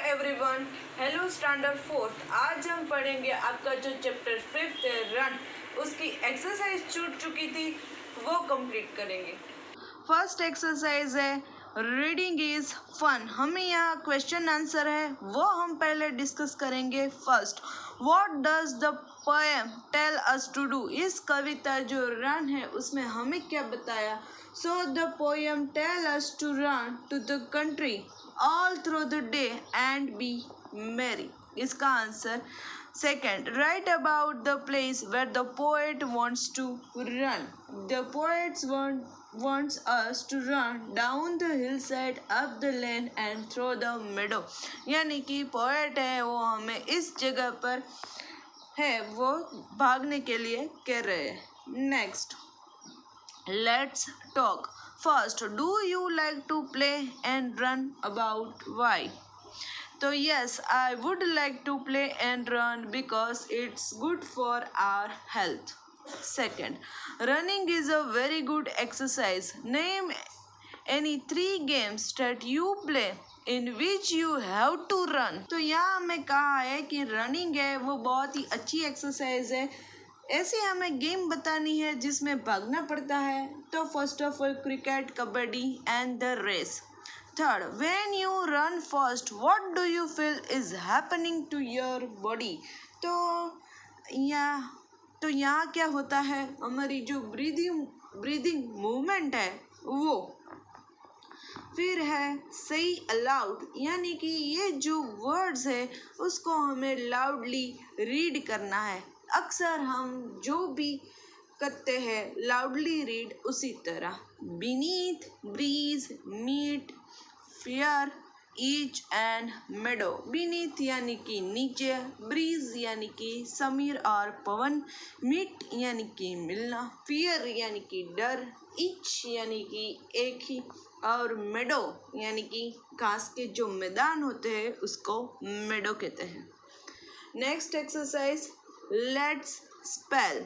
Everyone, hello standard fourth. आज हम पढ़ेंगे आपका जो चैप्टर 5th है रन, उसकी एक्सरसाइज छूट चुकी थी वो कंप्लीट करेंगे। फर्स्ट एक्सरसाइज है रीडिंग इज फन। हमें यहाँ क्वेश्चन आंसर है वो हम पहले डिस्कस करेंगे। First, what does the poem tell us to do. इस कविता जो रन है उसमें हमें क्या बताया। So the poem tell us to run to the country all through the day and be merry। इसका answer. Second, write about the place where the poet wants to run। the poet wants us to run down the hillside, up the lane and through the meadow। यानी कि poet है वो हमें इस जगह पर है वो भागने के लिए कह रहे हैं। Next, let's talk। First, do you like to play and run? About why? So yes, I would like to play and run because it's good for our health। Second, running is a very good exercise। Name any 3 games that you play in which you have to run। तो यहाँ हमें कहा है कि running है वो बहुत ही अच्छी एक्सरसाइज है। ऐसे हमें गेम बतानी है जिसमें भागना पड़ता है। तो first of all cricket, kabaddi and the race. Third, when you run fast what do you feel is happening to your body. तो यहाँ क्या होता है, हमारी जो ब्रीदिंग मूवमेंट है वो। फिर है सही अलाउड, यानी कि ये जो वर्ड्स है उसको हमें लाउडली रीड करना है। अक्सर हम जो भी करते हैं लाउडली रीड उसी तरह। Beneath, breeze, meet, fair, each and meadow. Beneath यानी कि नीचे, ब्रीज यानी कि समीर और पवन, मीट यानी कि मिलना, फियर यानी कि डर, ईच यानी कि एक ही, और मेडो यानी कि घास के जो मैदान होते हैं उसको मेडो कहते हैं। Next exercise, let's spell।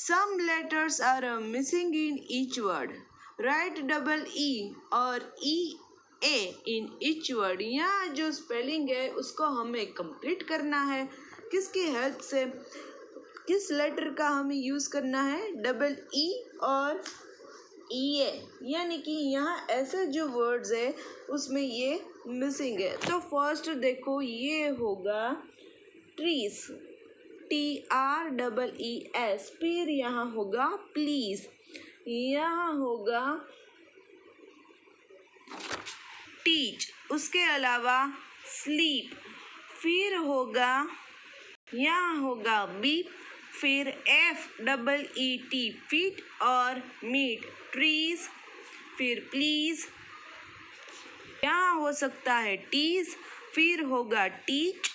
Some letters are missing in each word। Write double E और EA in each word। यहाँ जो स्पेलिंग है उसको हमें कंप्लीट करना है। किसकी हेल्प से, किस लेटर का हमें यूज़ करना है, डबल E और EA। यानी कि यहाँ ऐसे जो वर्ड्स है उसमें ये मिसिंग है। तो फर्स्ट देखो, ये होगा ट्रीज, TREES। फिर यहाँ होगा प्लीज, यहाँ होगा टीच, उसके अलावा स्लीप, फिर होगा यहाँ होगा बीप, फिर FEET फीट और मीट, ट्रीज, फिर प्लीज, यहाँ हो सकता है टीज, फिर होगा टीच।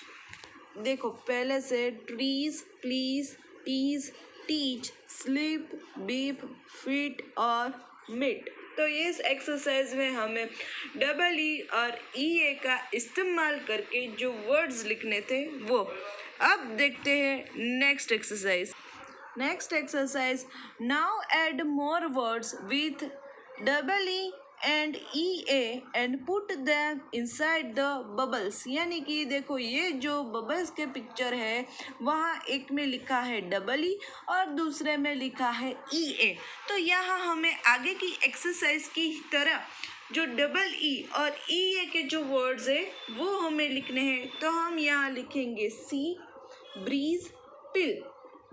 देखो पहले से trees, please, teas, teach, sleep, beep, feet और मीट। तो इस एक्सरसाइज में हमें डबल ई और EA का इस्तेमाल करके जो वर्ड्स लिखने थे वो। अब देखते हैं next exercise. Next exercise, now add more words with double E and EA and put them inside the bubbles. यानी कि देखो ये जो बबल्स के पिक्चर है वहाँ एक में लिखा है डबल ई और दूसरे में लिखा है EA। तो यहाँ हमें आगे की एक्सरसाइज की तरह जो डबल ई और EA के जो वर्ड्स है वो हमें लिखने हैं। तो हम यहाँ लिखेंगे सी, ब्रीज, पिल।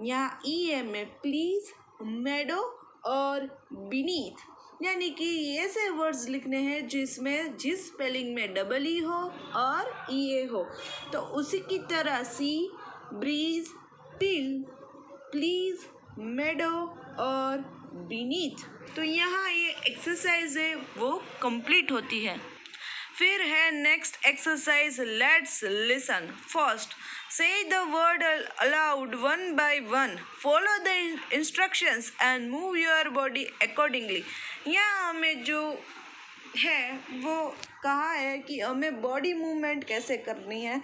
यहाँ EA में प्लीज, मेडो और बीनीथ। यानी कि ऐसे वर्ड्स लिखने हैं जिस स्पेलिंग में डबल ई हो और EA हो। तो उसी की तरह सी, ब्रीज, पिल, प्लीज, मेडो और बीनीथ। तो यहाँ ये एक्सरसाइज है वो कंप्लीट होती है। फिर है next exercise, let's listen. First, say the word aloud one by one। follow the instructions and move your body accordingly। यहाँ हमें जो है वो कहा है कि हमें बॉडी मूवमेंट कैसे करनी है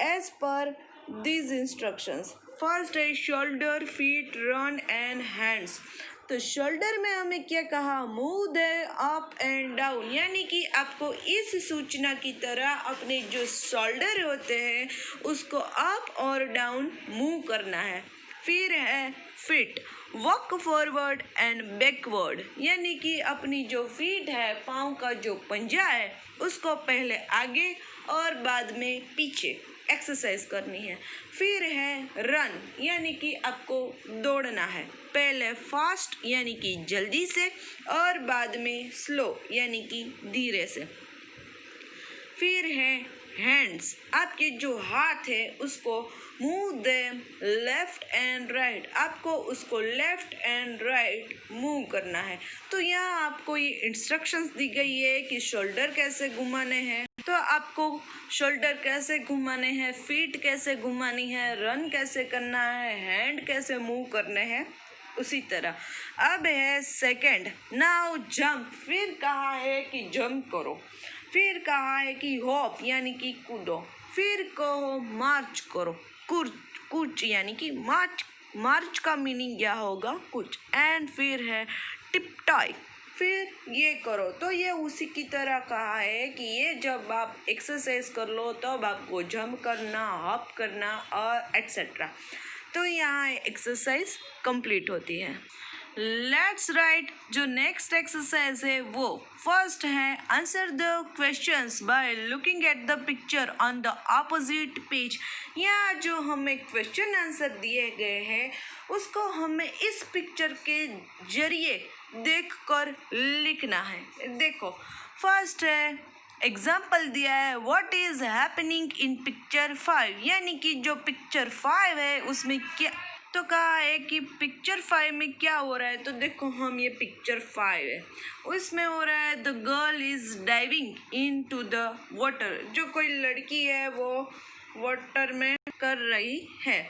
as per these instructions। First है shoulder, feet, run and hands. तो शोल्डर में हमें क्या कहा, move their up and down, यानी कि आपको इस सूचना की तरह अपने जो शोल्डर होते हैं उसको अप और डाउन मूव करना है। फिर है feet, walk forward and backward, यानी कि अपनी जो फीट है, पाँव का जो पंजा है उसको पहले आगे और बाद में पीछे एक्सरसाइज करनी है। फिर है रन, यानी कि आपको दौड़ना है, पहले फास्ट यानी कि जल्दी से और बाद में स्लो यानी कि धीरे से। फिर है हैंड्स, आपके जो हाथ है उसको move them left and right, आपको उसको लेफ्ट एंड राइट मूव करना है। तो यहाँ आपको ये इंस्ट्रक्शंस दी गई है कि शोल्डर कैसे घुमाने हैं, तो आपको शोल्डर कैसे घुमाने हैं, फीट कैसे घुमानी है, रन कैसे करना है, हैंड कैसे मूव करने हैं, उसी तरह। अब है सेकंड, नाउ जंप, फिर कहा है कि जंप करो, फिर कहा है कि हॉप यानी कि कूदो, फिर कहो मार्च करो, कूच यानी कि मार्च का मीनिंग क्या होगा, कुछ। एंड फिर है टिपटॉय, फिर ये करो। तो ये उसी की तरह कहा है कि ये जब आप एक्सरसाइज कर लो तब आपको जंप करना, हॉप करना और एट्सेट्रा। तो यहाँ एक्सरसाइज कंप्लीट होती है। लेट्स राइट, जो नेक्स्ट एक्सरसाइज है वो फर्स्ट है answer the questions by looking at the picture on the opposite page. यहाँ जो हमें क्वेश्चन आंसर दिए गए हैं उसको हमें इस पिक्चर के जरिए देखकर लिखना है। देखो फर्स्ट है एग्जाम्पल दिया है, what is happening in picture 5, यानी कि जो पिक्चर 5 है उसमें क्या, तो कहा है कि पिक्चर 5 में क्या हो रहा है। तो देखो हम ये पिक्चर 5 है, उसमें हो रहा है the girl is diving into the water, जो कोई लड़की है वो वाटर में कर रही है।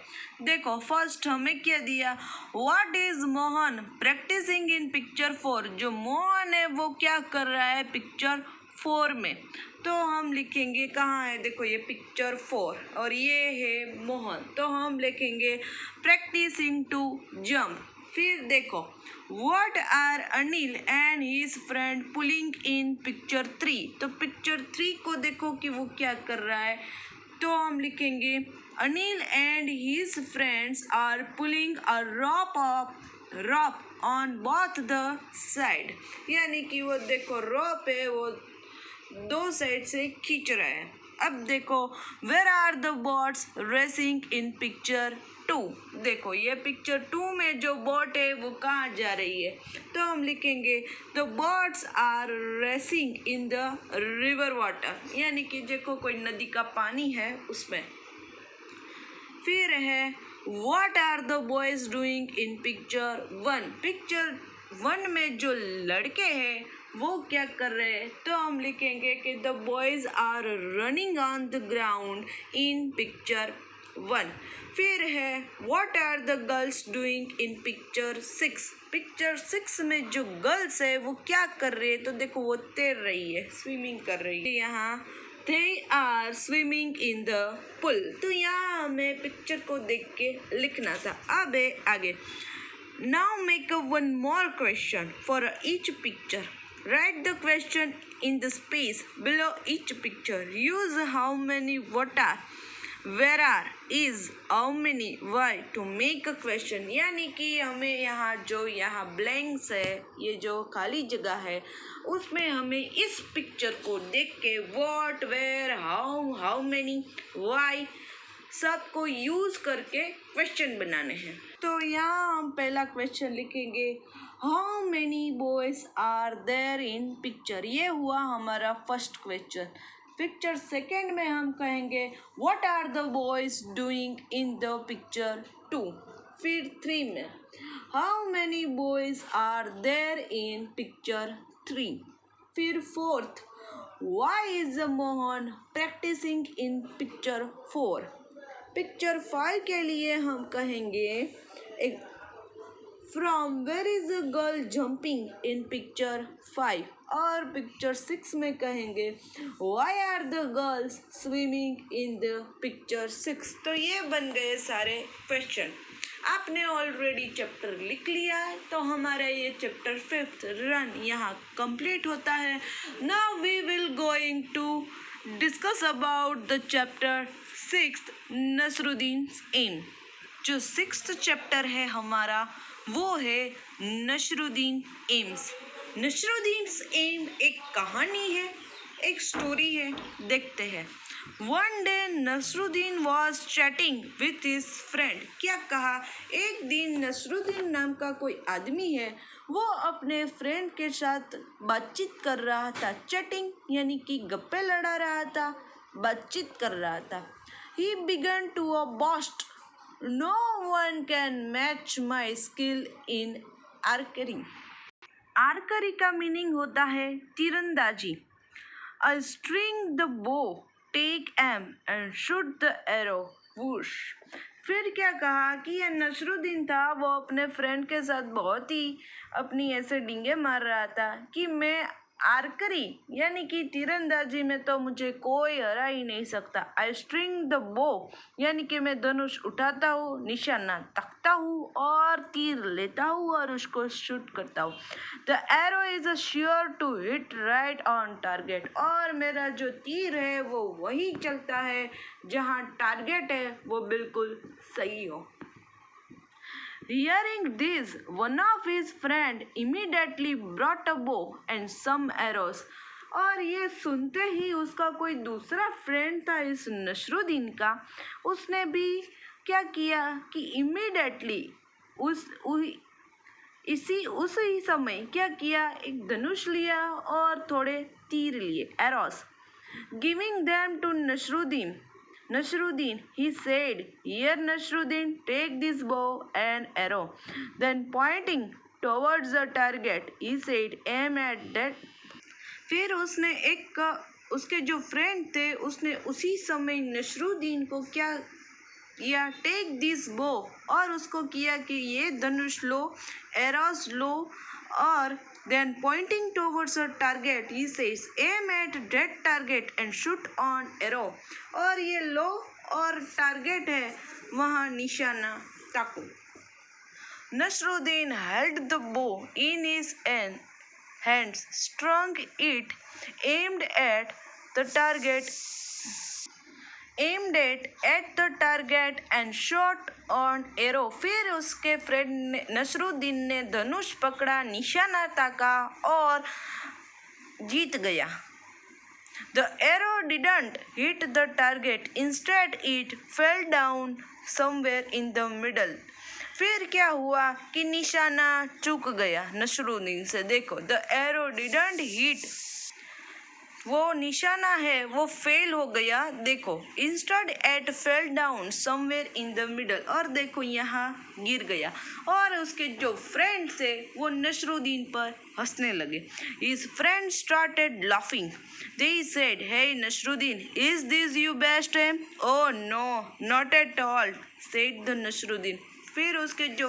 देखो फर्स्ट हमें क्या दिया, what is Mohan practising in picture 4, जो मोहन है वो क्या कर रहा है पिक्चर 4 में। तो हम लिखेंगे कहाँ है, देखो ये पिक्चर 4 और ये है मोहन, तो हम लिखेंगे प्रैक्टिसिंग टू जंप। फिर देखो what are Anil and his friend pulling in picture 3, तो पिक्चर 3 को देखो कि वो क्या कर रहा है, तो हम लिखेंगे Anil and his friends are pulling a rope on both the side, यानी कि वो देखो रॉप है वो दो साइड से खींच रहा है। अब देखो where are the birds racing in picture 2, देखो ये पिक्चर 2 में जो बोट है वो कहाँ जा रही है, तो हम लिखेंगे the birds are racing in the river water, यानी कि देखो कोई नदी का पानी है उसमें। फिर है what are the boys doing in picture 1, picture 1 में जो लड़के हैं वो क्या कर रहे हैं, तो हम लिखेंगे कि the boys are running on the ground in picture 1। फिर है what are the girls doing in picture 6, picture 6 में जो गर्ल्स है वो क्या कर रही है, तो देखो वो तैर रही है, स्विमिंग कर रही है। यहाँ they are swimming in the pool, तो यहाँ हमें पिक्चर को देख के लिखना था। अब है आगे, now make a one more question for each picture. Write the question in the space below each picture. Use how many, what are, where are, is, how many, why to make a question, यानी कि हमें यहाँ जो यहाँ blanks है, ये जो खाली जगह है उसमें हमें इस पिक्चर को देख के what, where, how many, why सबको यूज करके क्वेश्चन बनाने हैं। तो यहाँ हम पहला क्वेश्चन लिखेंगे how many boys are there in picture, ये हुआ हमारा फर्स्ट क्वेश्चन। पिक्चर सेकेंड में हम कहेंगे what are the boys doing in the picture 2। फिर 3 में how many boys are there in picture 3। फिर 4th why is Mohan practising in picture 4। Picture 5 के लिए हम कहेंगे from where is a girl jumping in picture 5, और पिक्चर 6 में कहेंगे why are the girls swimming in the picture 6। तो ये बन गए सारे क्वेश्चन। आपने ऑलरेडी चैप्टर लिख लिया है, तो हमारा ये चैप्टर 5th रन यहाँ कंप्लीट होता है. Now we will going to discuss about the chapter 6th Nasruddin's aim. जो 6th चैप्टर है हमारा वो है नसरुद्दीन एम्स. नसरुद्दीन्स एम एक कहानी है, एक स्टोरी है. देखते हैं. One day Nasruddin was chatting with his friend. क्या कहा? एक दिन नसरुद्दीन नाम का कोई आदमी है, वो अपने फ्रेंड के साथ बातचीत कर रहा था. चैटिंग यानी कि गप्पे लड़ा रहा था, बातचीत कर रहा था. He began to a boast, no one can match my skill in archery. Archery का मीनिंग होता है तीरंदाजी. I string the bow, take aim and shoot the arrow. Whoosh. फिर क्या कहा कि यह नसरुद्दीन था, वो अपने फ्रेंड के साथ बहुत ही अपनी ऐसे डींगे मार रहा था कि मैं आर्करी यानी कि तीरंदाजी में तो मुझे कोई हरा ही नहीं सकता. आई स्ट्रिंग द बो यानी कि मैं धनुष उठाता हूँ, निशाना ताकता हूँ और तीर लेता हूँ और उसको शूट करता हूँ. The arrow is a sure to hit right on target. और मेरा जो तीर है वो वही चलता है जहाँ टारगेट है वो बिल्कुल सही हो. Hearing this, one of his friend immediately brought a bow and some arrows. और ये सुनते ही उसका कोई दूसरा फ्रेंड था इस नसरुद्दीन का, उसने भी क्या किया कि इमीडिएटली उसी समय क्या किया, एक धनुष लिया और थोड़े तीर लिए, arrows. Giving them to Nasruddin, he said, "Here, Nasruddin, take this bow and arrow." Then pointing towards the target, he said, "Aim at that." फिर उसने उसके जो फ्रेंड थे, उसने उसी समय नसरुद्दीन को क्या किया, टेक दिस बो, और उसको किया कि ये धनुष लो, एरोस लो, और then pointing towards a target he says, aim at that target and shoot on arrow. और ये लो और टारगेट है वहाँ निशाना ताको. Nasruddin held the bow in his hands, strung it, aimed at the target and shot on arrow. फिर उसके friend Nasruddin ने धनुष पकड़ा, निशाना ताका और जीत गया. The arrow didn't hit the target, instead it fell down somewhere in the middle. फिर क्या हुआ कि निशाना चूक गया नसरुद्दीन से. देखो, the arrow didn't hit, वो निशाना है वो फेल हो गया. देखो, instead it fell down somewhere in the middle, और देखो यहाँ गिर गया. और उसके जो फ्रेंड थे वो नसरुद्दीन पर हंसने लगे. His friend started laughing. They said, hey Nasruddin, is this your best aim? Oh no, not at all, said the Nasruddin. फिर उसके जो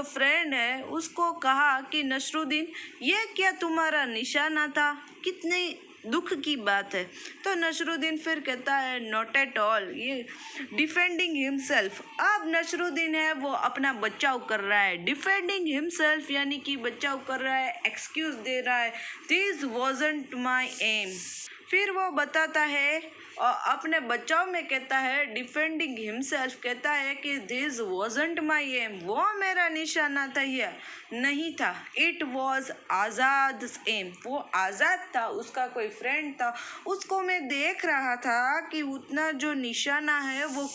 फ्रेंड है उसको कहा कि नसरुद्दीन, ये क्या तुम्हारा निशाना था? कितनी दुख की बात है. तो नसरुद्दीन फिर कहता है, नॉट एट ऑल, ये डिफेंडिंग हिमसेल्फ. अब नसरुद्दीन है वो अपना बचाव कर रहा है. डिफेंडिंग हिमसेल्फ यानी कि बचाव कर रहा है, एक्सक्यूज दे रहा है. This wasn't my aim. फिर वो बताता है और अपने बचाव में कहता है, डिफेंडिंग हिमसेल्फ कहता है कि दिस वॉजंट माई एम, वो मेरा निशाना था, यह नहीं था. इट वॉज आज़ाद एम, वो आज़ाद था, उसका कोई फ्रेंड था, उसको मैं देख रहा था कि उतना जो निशाना है वो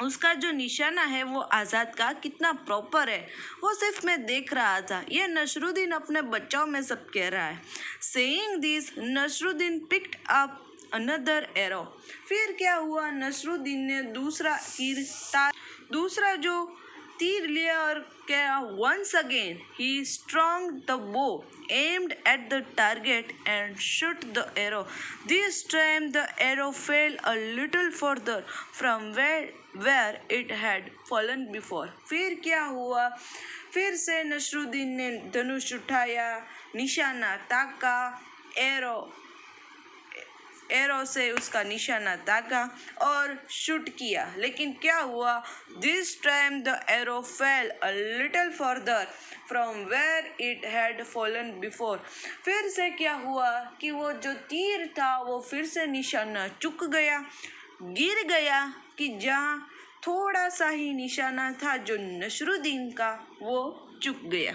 उसका जो निशाना है वो आज़ाद का कितना प्रॉपर है, वो सिर्फ मैं देख रहा था. ये नसरुद्दीन अपने बचाव में सब कह रहा है. Saying this, Nasruddin picked up another arrow. फिर क्या हुआ, नसरुद्दीन ने दूसरा जो तीर लिया और क्या, once again he strung the bow, aimed at the target and shot the arrow. This time the arrow fell a little further from where it had fallen before. फिर क्या हुआ, फिर से नसरुद्दीन ने धनुष उठाया, निशाना ताका, एरो एरो से उसका निशाना ताका और शूट किया, लेकिन क्या हुआ? This time the arrow fell a little further from where it had fallen before. फिर से क्या हुआ कि वो जो तीर था वो फिर से निशाना चूक गया, गिर गया कि जहाँ थोड़ा सा ही निशाना था जो नसरुद्दीन का वो चूक गया।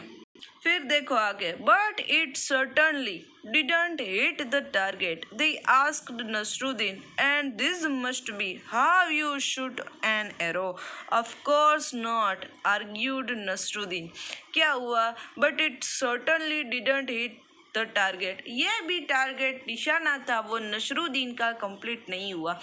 फिर देखो आगे, but it certainly didn't hit the target. They asked Nasruddin, and this must be how you shoot an arrow. Of course not, argued Nasruddin. क्या हुआ? But it certainly didn't hit the target. ये भी टारगेट निशाना था वो नसरुद्दीन का कंप्लीट नहीं हुआ।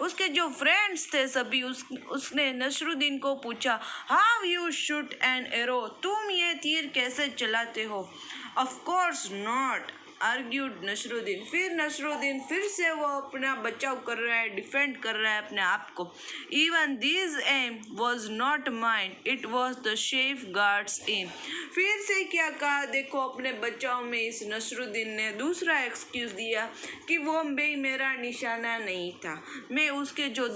उसके जो फ्रेंड्स थे सभी उसने नसरुद्दीन को पूछा, how you shoot an arrow, तुम ये तीर कैसे चलाते हो? Of course not, argued Nasruddin. फिर नसरुद्दीन फिर से वो अपना बचाव कर रहा है, डिफेंड कर रहा है अपने आप को। Even this aim was not mine, it was the safeguard's aim. फिर से क्या कहा देखो अपने बचाव में इस नसरुद्दीन ने दूसरा एक्सक्यूज दिया कि वो मेरा निशाना नहीं था, मैं उसके जो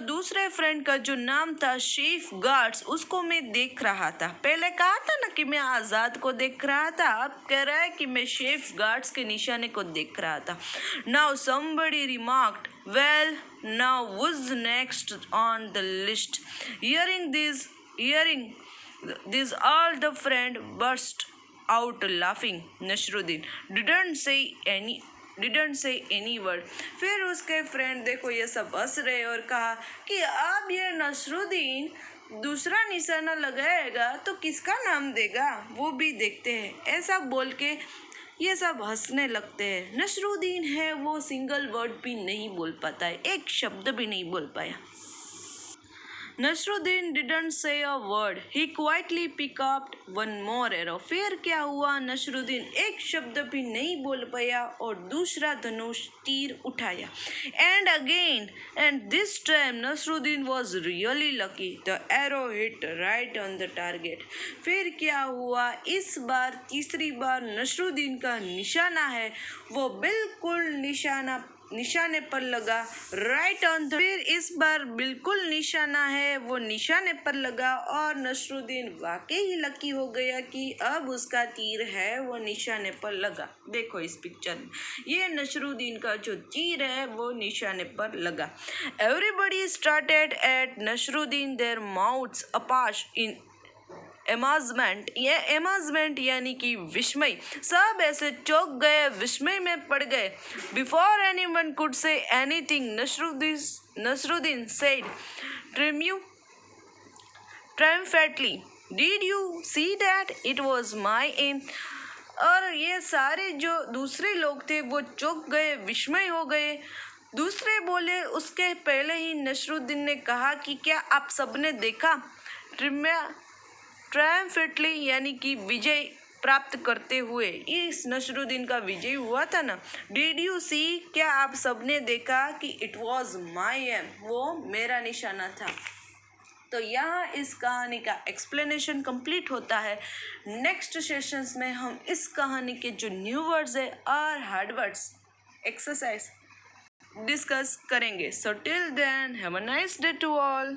दूसरे फ्रेंड का जो नाम था सेफ गार्ड्स, उसको मैं देख रहा था। पहले कहा था ना कि मैं आजाद को देख रहा था, अब कह रहा है कि मैं सेफ गार्ड्स के निशाने को देख रहा था। Now somebody remarked, well now who's next on the list? Hearing this all the friend burst out laughing. Nasruddin didn't say any word. फिर उसके फ्रेंड देखो ये सब हंस रहे और कहा कि अब ये नसरुद्दीन दूसरा निशाना लगाएगा तो किसका नाम देगा वो भी देखते हैं। ऐसा बोल के ये सब हंसने लगते हैं। नसरुद्दीन है वो सिंगल वर्ड भी नहीं बोल पाता है, एक शब्द भी नहीं बोल पाया। Nasruddin didn't say a word. He quietly picked up one more arrow. फिर क्या हुआ? नसरुद्दीन एक शब्द भी नहीं बोल पाया और दूसरा धनुष तीर उठाया। And again, and this time Nasruddin was really lucky. The arrow hit right on the target. फिर क्या हुआ? इस बार तीसरी बार नसरुद्दीन का निशाना है वो बिल्कुल निशाने पर लगा, राइट ऑन। फिर इस बार बिल्कुल निशाना है वो निशाने पर लगा और नसरुद्दीन वाकई ही लकी हो गया कि अब उसका तीर है वो निशाने पर लगा। देखो इस पिक्चर में ये नसरुद्दीन का जो तीर है वो निशाने पर लगा। Everybody started at Nasruddin their mouths अपाश इन एमाजमेंट। ये एमाजमेंट यानी कि विस्मय, सब ऐसे चौंक गए, विस्मय में पड़ गए। Before anyone could say anything Nasruddin said triumphantly, did you see that? It was my aim. और ये सारे जो दूसरे लोग थे वो चौंक गए, विस्मय हो गए। दूसरे बोले, उसके पहले ही नसरुद्दीन ने कहा कि क्या आप सबने देखा? ट्रायम्फेंटली यानी कि विजय प्राप्त करते हुए, इस नसरुद्दीन का विजय हुआ था ना। डिड यू सी, क्या आप सबने देखा कि इट वॉज माई एम, वो मेरा निशाना था। तो यहाँ इस कहानी का एक्सप्लेनेशन कंप्लीट होता है। नेक्स्ट सेशंस में हम इस कहानी के जो न्यू वर्ड्स है और हार्ड वर्ड्स एक्सरसाइज डिस्कस करेंगे। So till then have a nice day to all.